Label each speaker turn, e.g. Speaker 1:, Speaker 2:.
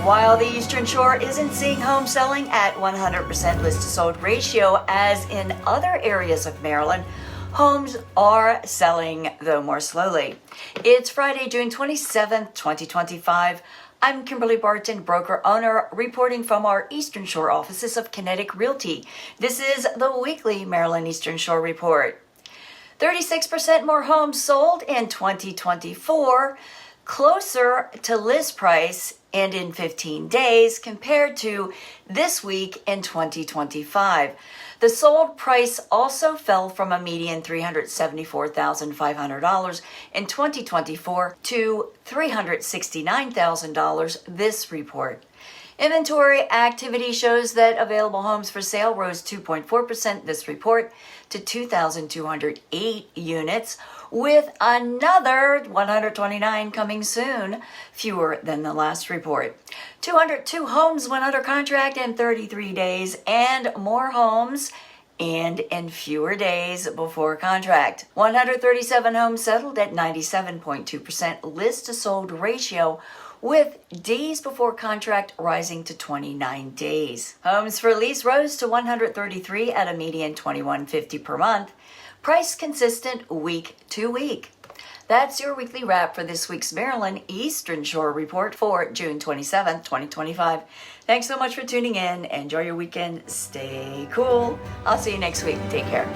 Speaker 1: While the Eastern Shore isn't seeing homes selling at 100% list-to-sold ratio as in other areas of Maryland, homes are selling, though more slowly. It's Friday, June 27th, 2025. I'm Kimberly Barton, broker-owner, reporting from our Eastern Shore offices of Kinetic Realty. This is the weekly Maryland Eastern Shore Report. 36% more homes sold in 2024, closer to list price and in 15 days compared to this week in 2025. The sold price also fell from a median $374,500 in 2024 to $369,000 this report. Inventory activity shows that available homes for sale rose 2.4% this report to 2,208 units, with another 129 coming soon, fewer than the last report. 202 homes went under contract in 33 days, and more homes and in fewer days before contract. 137 homes settled at 97.2% list to sold ratio, with days before contract rising to 29 days. Homes for lease rose to 133 at a median $2,150 per month. Price consistent week to week. That's your weekly wrap for this week's Maryland Eastern Shore Report for June 27th, 2025. Thanks so much for tuning in. Enjoy your weekend. Stay cool. I'll see you next week. Take care.